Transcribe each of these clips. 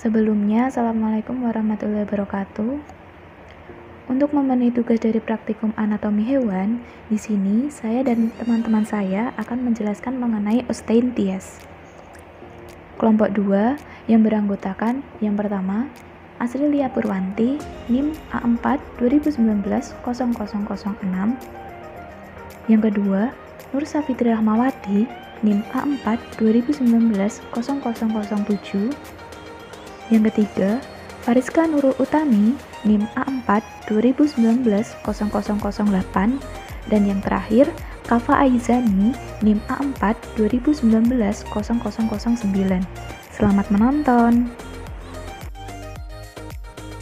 Sebelumnya, Assalamualaikum warahmatullahi wabarakatuh. Untuk memenuhi tugas dari praktikum anatomi hewan, di sini saya dan teman-teman saya akan menjelaskan mengenai Osteichthyes. Kelompok 2 yang beranggotakan yang pertama, Asrilia Purwanti, NIM A4 2019-0006. Yang kedua, Nur Safitri Rahmawati, NIM A4 2019-0007. Yang ketiga, Fariska Nurul Utami, NIM A4 2019-0008. Dan yang terakhir, Kafa Aizani, NIM A4 2019-0009. Selamat menonton.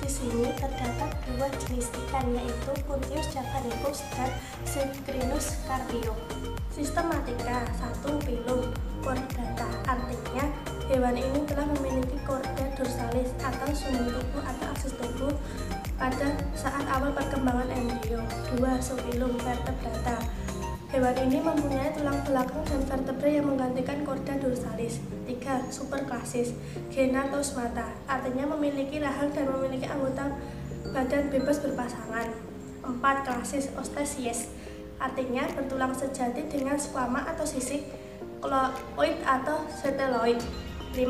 Di sini terdapat dua jenis ikan, yaitu Puntius javanicus dan Cyprinus carpio. Sistematika 1. Pilum chordata, artinya hewan ini telah memiliki chorda dorsalis atau sumbu tubuh atau aksis tubuh pada saat awal perkembangan embrio. 2. Subfilum vertebrata, hewan ini mempunyai tulang belakang dan vertebrae yang menggantikan chorda dorsalis. 3. Superklasis Genatosmata, artinya memiliki rahang dan memiliki anggota badan bebas berpasangan. 4. Klasis Osteichthyes, artinya bertulang sejati dengan squama atau sisik kloid atau seteloid. 5.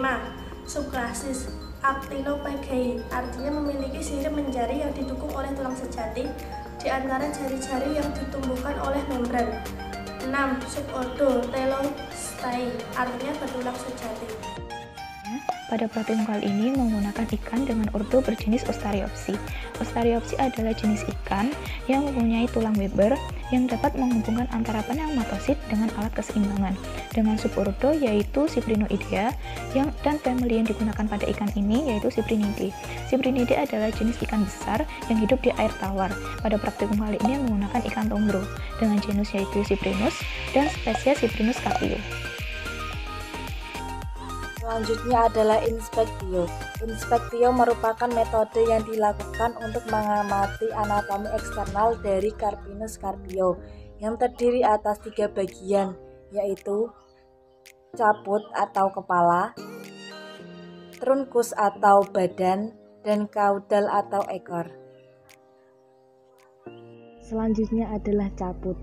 Subklasis Actinophageae, artinya memiliki sirip menjari yang didukung oleh tulang sejati di antara jari-jari yang ditumbuhkan oleh membran. 6. Subordo Telostae, artinya bertulang sejati. Pada praktikum kali ini menggunakan ikan dengan ordo berjenis Ostariopsi. Ostariopsi adalah jenis ikan yang mempunyai tulang Weber yang dapat menghubungkan antara pneumatosit dengan alat keseimbangan. Dengan subordo yaitu Cyprinoidea dan famili yang digunakan pada ikan ini yaitu Cyprinidae. Cyprinidae adalah jenis ikan besar yang hidup di air tawar. Pada praktikum kali ini menggunakan ikan tombro dengan genus yaitu Cyprinus dan spesies Cyprinus carpio. Selanjutnya adalah inspektio. Inspektio merupakan metode yang dilakukan untuk mengamati anatomi eksternal dari Carpinus carpio yang terdiri atas 3 bagian, yaitu caput atau kepala, trunkus atau badan, dan caudal atau ekor. Selanjutnya adalah caput.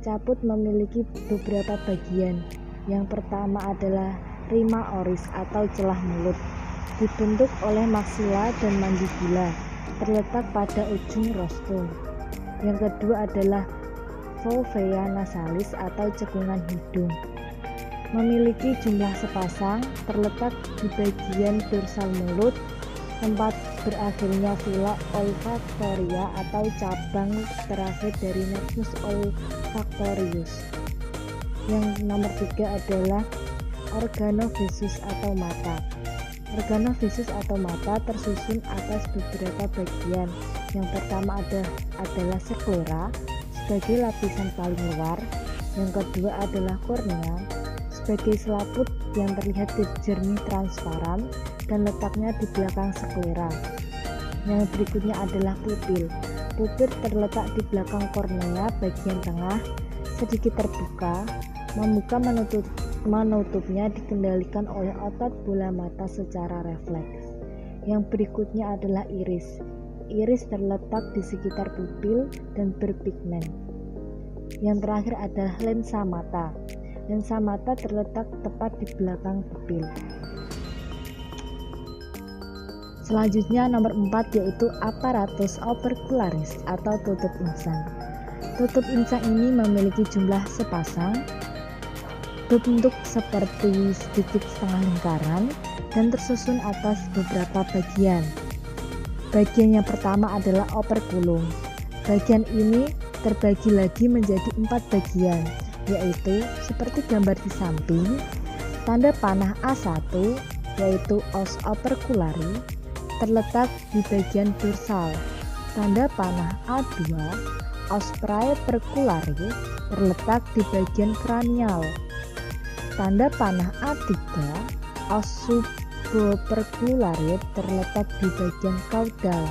Caput memiliki beberapa bagian. Yang pertama adalah rima oris atau celah mulut, dibentuk oleh maksila dan mandibula, terletak pada ujung rostrum. Yang kedua adalah fovea nasalis atau cekungan hidung, memiliki jumlah sepasang, terletak di bagian dorsal mulut, tempat berakhirnya fila olfactoria atau cabang terakhir dari nervus olfactorius. Yang nomor 3 adalah organovisus atau mata. Organovisus atau mata tersusun atas beberapa bagian. Yang pertama adalah sklera sebagai lapisan paling luar. Yang kedua adalah kornea sebagai selaput yang terlihat jernih transparan dan letaknya di belakang sklera. Yang berikutnya adalah pupil. Pupil terletak di belakang kornea bagian tengah, sedikit terbuka, membuka menutupnya dikendalikan oleh otot bola mata secara refleks. Yang berikutnya adalah iris. Iris terletak di sekitar pupil dan berpigmen. Yang terakhir adalah lensa mata. Lensa mata terletak tepat di belakang pupil. Selanjutnya nomor 4 yaitu aparatus opercularis atau tutup insang. Tutup insang ini memiliki jumlah sepasang, berbentuk seperti sedikit setengah lingkaran dan tersusun atas beberapa bagian. Bagian yang pertama adalah operculum. Bagian ini terbagi lagi menjadi 4 bagian, yaitu seperti gambar di samping. Tanda panah A1 yaitu os operculari terletak di bagian dorsal. Tanda panah A2 os praeperculari terletak di bagian kranial. Tanda panah A3 os suboperculare terletak di bagian caudal,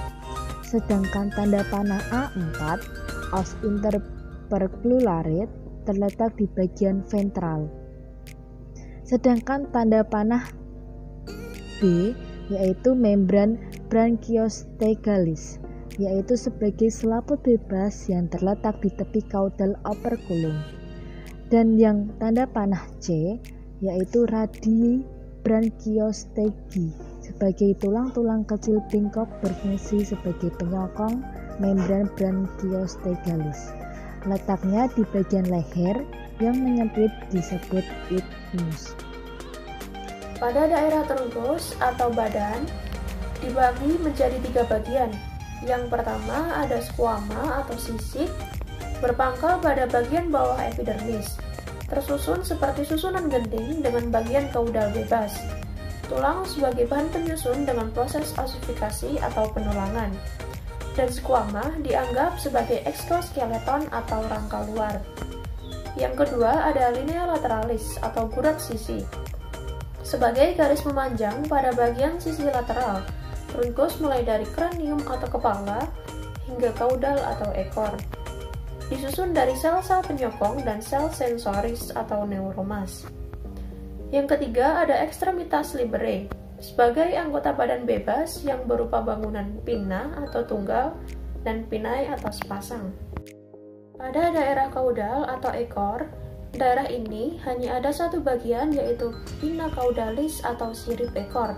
sedangkan tanda panah A4 os interperculare terletak di bagian ventral. Sedangkan tanda panah B yaitu membran branchiostegalis, yaitu sebagai selaput bebas yang terletak di tepi kaudal operculum. Dan yang tanda panah C, yaitu radii branchiostegi, sebagai tulang-tulang kecil bengkok berfungsi sebagai penyokong membran branchiostegalis. Letaknya di bagian leher yang menyempit disebut isthmus. Pada daerah trunkus atau badan dibagi menjadi 3 bagian. Yang pertama ada squama atau sisik, berpangkal pada bagian bawah epidermis, tersusun seperti susunan genting dengan bagian kaudal bebas. Tulang sebagai bahan penyusun dengan proses osifikasi atau penulangan. Dan squama dianggap sebagai exoskeleton atau rangka luar. Yang kedua ada linea lateralis atau gurat sisi, sebagai garis memanjang pada bagian sisi lateral, trunkus mulai dari kranium atau kepala hingga kaudal atau ekor. Disusun dari sel-sel penyokong dan sel sensoris atau neuromas. Yang ketiga ada ekstremitas liberae, sebagai anggota badan bebas yang berupa bangunan pinna atau tunggal dan pinnae atau sepasang. Pada daerah kaudal atau ekor, daerah ini hanya ada satu bagian yaitu pinna caudalis atau sirip ekor.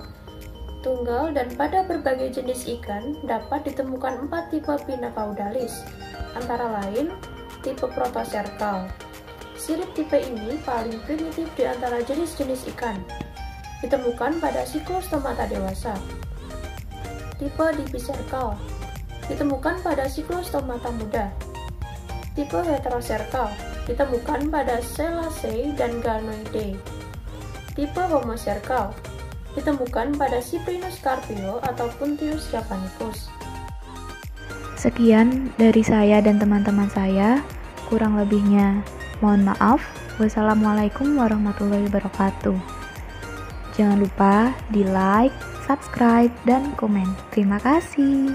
Tunggal dan pada berbagai jenis ikan dapat ditemukan 4 tipe pinna caudalis, antara lain tipe protocercal. Sirip tipe ini paling primitif di antara jenis-jenis ikan. Ditemukan pada Cyclostomata dewasa. Tipe dipicercal ditemukan pada Cyclostomata muda. Tipe heterocercal ditemukan pada Selaceae dan Ganoideae. Tipe homocercal ditemukan pada Cyprinus carpio atau Puntius japanicus. Sekian dari saya dan teman-teman saya, kurang lebihnya mohon maaf. Wassalamualaikum warahmatullahi wabarakatuh. Jangan lupa di like, subscribe, dan komen. Terima kasih.